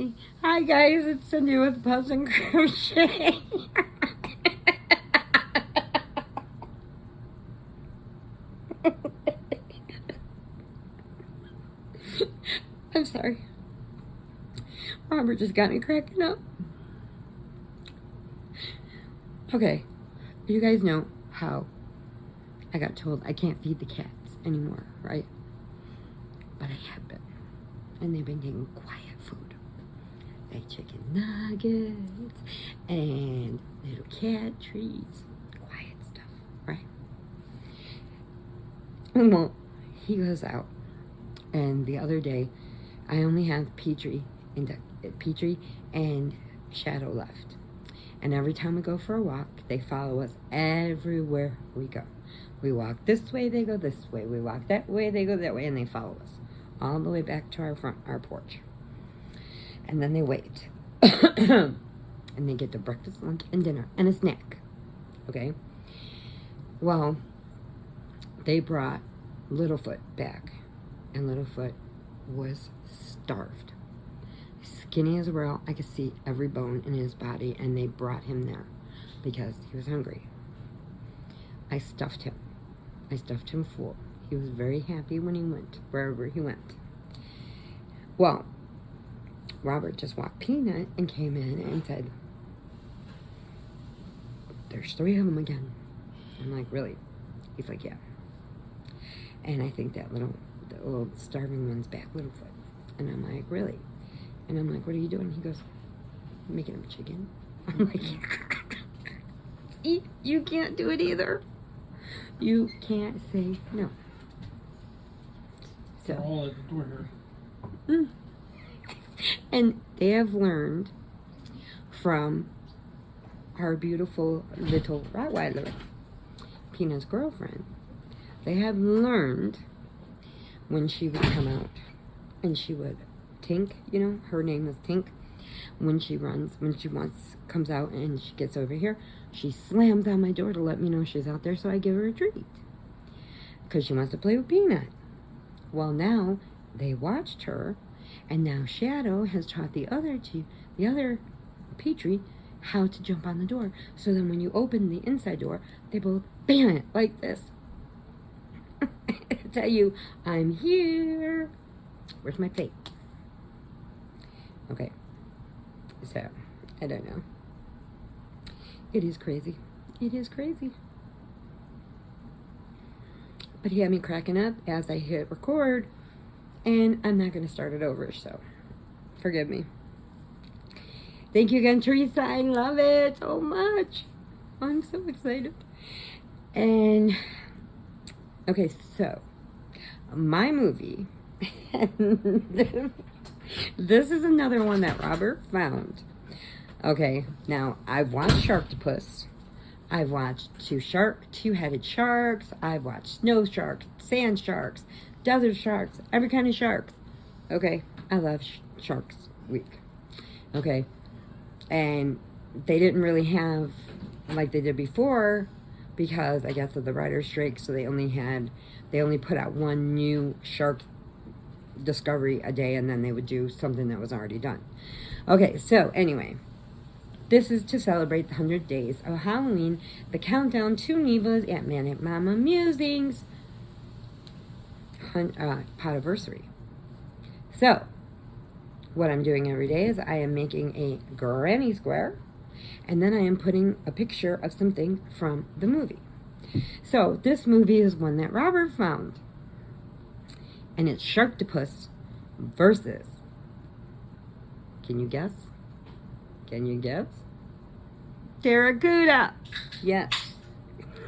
Hi. Hi guys, it's Cindy with Pups and Crochet. I'm sorry. Robert just got me cracking up. Okay, you guys know how I got told I can't feed the cats anymore, right? But I have been. And they've been getting quiet food. Like chicken nuggets and little cat treats. Quiet stuff, right? Well, he goes out. And the other day, I only have Petrie and Shadow left. And every time we go for a walk, they follow us everywhere we go. We walk this way, they go this way. We walk that way, they go that way, and they follow us all the way back to our porch. And then they wait. And they get the breakfast, lunch, and dinner, and a snack. Okay? Well, they brought Littlefoot back. And Littlefoot was starved. Skinny as a rail. I could see every bone in his body, and they brought him there because he was hungry. I stuffed him. I stuffed him full. He was very happy when he went, wherever he went. Well, Robert just walked Peanut and came in and said, "There's 3 of them again." I'm like, "Really?" He's like, "Yeah." And I think the little starving one's back, Littlefoot. And I'm like, "Really?" And I'm like, "What are you doing?" He goes, "I'm making him chicken." I'm like, "You can't do it either. You can't say no." So, they're all at the door here. And they have learned from our beautiful little Rottweiler, Peanut's girlfriend. They have learned when she would come out and she would Tink, you know, her name was Tink. When she comes out and she gets over here, she slams on my door to let me know she's out there, so I give her a treat. Because she wants to play with Peanut. Well, now they watched her, and now Shadow has taught the other Petrie how to jump on the door. So then when you open the inside door, they both bam it like this. I tell you, I'm here. Where's my plate? Okay. So, I don't know. It is crazy. It is crazy. But he had me cracking up as I hit record, and I'm not going to start it over, so forgive me. Thank you again, Teresa. I love it so much. I'm so excited. And, okay, so, my movie, this is another one that Robert found. Okay, now, I've watched Sharktopus. I've watched two-headed sharks. I've watched snow sharks, sand sharks, desert sharks, every kind of sharks. Okay, I love Sharks Week. Okay, and they didn't really have like they did before because I guess of the writer's strike, so they only put out one new shark discovery a day, and then they would do something that was already done. Okay, so anyway. This is to celebrate the 100 days of Halloween, the countdown to Neva's at Manic Mama Musings Podiversary. So, what I'm doing every day is I am making a granny square, and then I am putting a picture of something from the movie. So, this movie is one that Robert found, and it's Sharktopus versus, can you guess? Can you guess? Terracuda. Yes.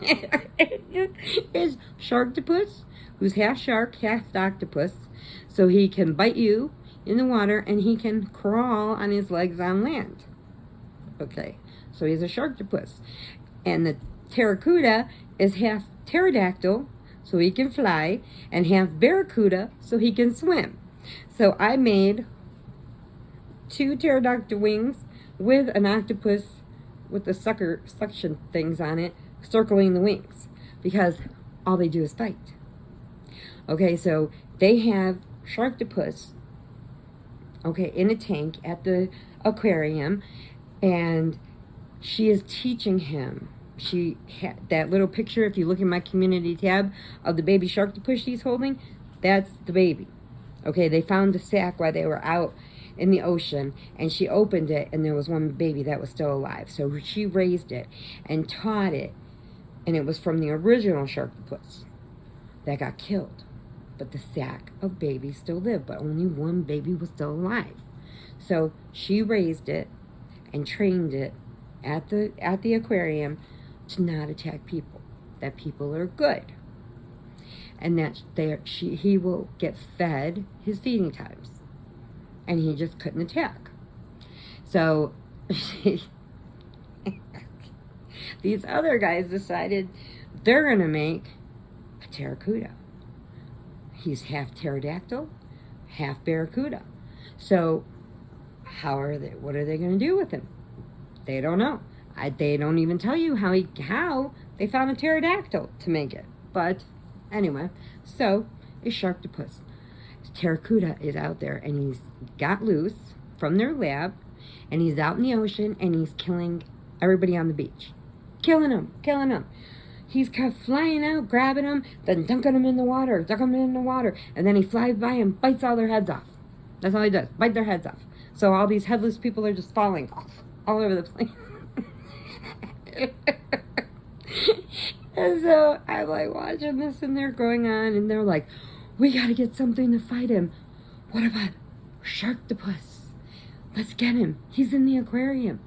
It's Sharktopus, who's half shark, half octopus. So he can bite you in the water and he can crawl on his legs on land. Okay. So he's a Sharktopus. And the Terracuda is half pterodactyl, so he can fly, and half barracuda, so he can swim. So I made 2 pterodactyl wings with an octopus with the suction things on it circling the wings, because all they do is fight. Okay, so they have Sharktopus okay, in a tank at the aquarium, and she is teaching him. She had that little picture, if you look in my community tab, of the baby sharktopus she's holding, that's the baby. Okay, they found the sack while they were out in the ocean, and she opened it, and there was one baby that was still alive. So she raised it and taught it, and it was from the original sharktopus that got killed. But the sack of babies still lived, but only one baby was still alive. So she raised it and trained it at the aquarium to not attack people, that people are good, and that he will get fed his feeding times, and he just couldn't attack. So these other guys decided they're gonna make a barracuda. He's half pterodactyl, half barracuda. So what are they going to do with him? They don't know. They don't even tell you how they found a pterodactyl to make it. But anyway, so is sharktopus. Barracuda is out there, and he's got loose from their lab, and he's out in the ocean, and he's killing everybody on the beach. Killing them. He's kept flying out, grabbing them, then dunking them in the water, and then he flies by and bites all their heads off. That's all he does, bite their heads off. So all these headless people are just falling off all over the place. And so I'm like watching this, and they're going on, and they're like, we gotta get something to fight him. What about sharktopus? Let's get him. He's in the aquarium.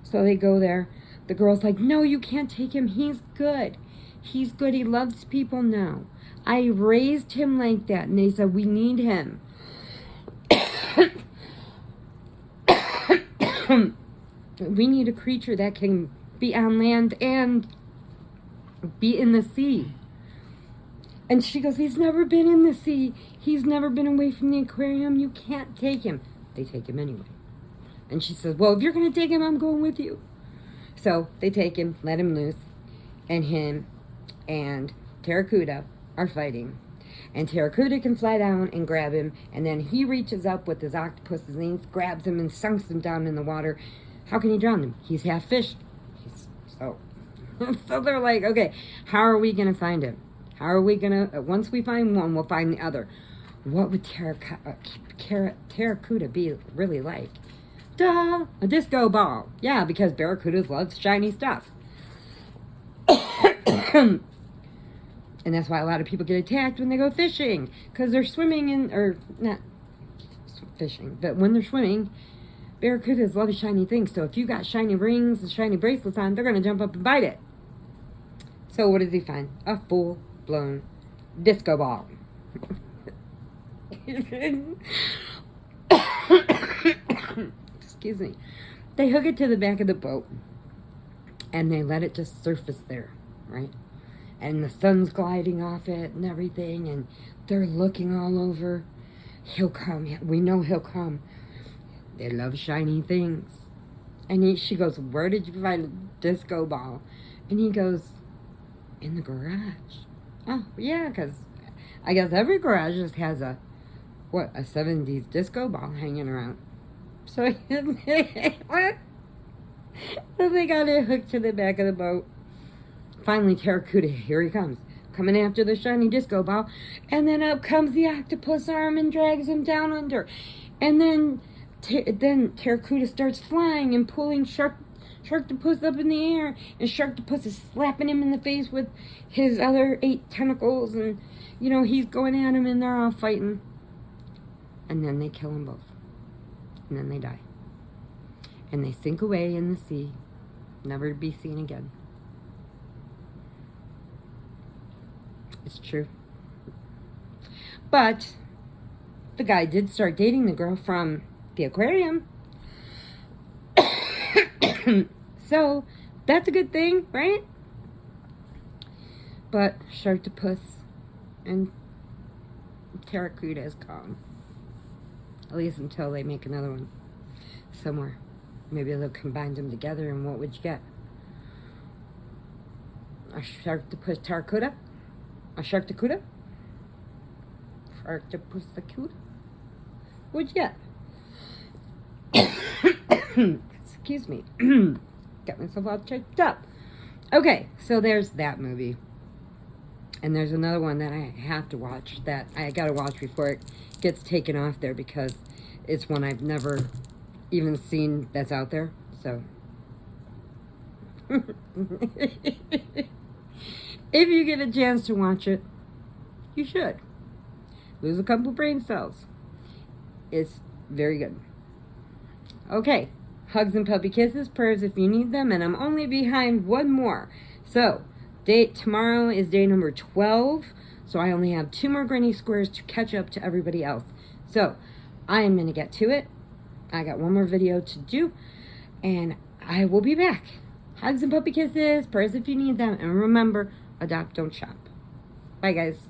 So they go there. The girl's like, no, you can't take him. He's good. He's good. He loves people now. I raised him like that. And they said, we need him. We need a creature that can be on land and be in the sea. And she goes, he's never been in the sea. He's never been away from the aquarium. You can't take him. They take him anyway. And she says, well, if you're going to take him, I'm going with you. So they take him, let him loose, and him and barracuda are fighting. And barracuda can fly down and grab him, and then he reaches up with his octopus's wings, grabs him, and sinks him down in the water. How can he drown him? He's half fish. So they're like, okay, how are we going to find him? How are we going to, once we find one, we'll find the other. What would barracuda be really like? Duh, a disco ball. Yeah, because barracudas love shiny stuff. And that's why a lot of people get attacked when they go fishing, because they're swimming or not fishing, but when they're swimming, barracudas love shiny things. So if you got shiny rings and shiny bracelets on, they're going to jump up and bite it. So what does he find? A full-blown disco ball. Excuse me. They hook it to the back of the boat, and they let it just surface there, right? And the sun's gliding off it and everything, and they're looking all over. He'll come. We know he'll come. They love shiny things. And she goes, where did you find a disco ball? And he goes, in the garage. Oh, yeah, because I guess every garage just has a 70s disco ball hanging around. So they got it hooked to the back of the boat. Finally, barracuda, here he comes, coming after the shiny disco ball. And then up comes the octopus arm and drags him down under. And then barracuda starts flying and pulling Sharktopus up in the air. And Sharktopus is slapping him in the face with his other 8 tentacles. And, he's going at him, and they're all fighting. And then they kill them both. And then they die. And they sink away in the sea, never to be seen again. It's true. But the guy did start dating the girl from the aquarium. So that's a good thing, right? But Sharktopus and barracuda is gone. At least until they make another one somewhere. Maybe they'll combine them together, and what would you get? A Sharktopus barracuda? A Sharktacuda? Sharktopus acuda? What'd you get? Excuse me. Got myself all checked up. Okay, so there's that movie. And there's another one that I have to watch that I gotta watch before it gets taken off there because it's one I've never even seen that's out there. So if you get a chance to watch it, you should. Lose a couple brain cells. It's very good. Okay, hugs and puppy kisses, prayers if you need them, and I'm only behind one more. So, tomorrow is day number 12, so I only have 2 more granny squares to catch up to everybody else. So, I am going to get to it. I got one more video to do, and I will be back. Hugs and puppy kisses, prayers if you need them, and remember, adopt, don't shop. Bye, guys.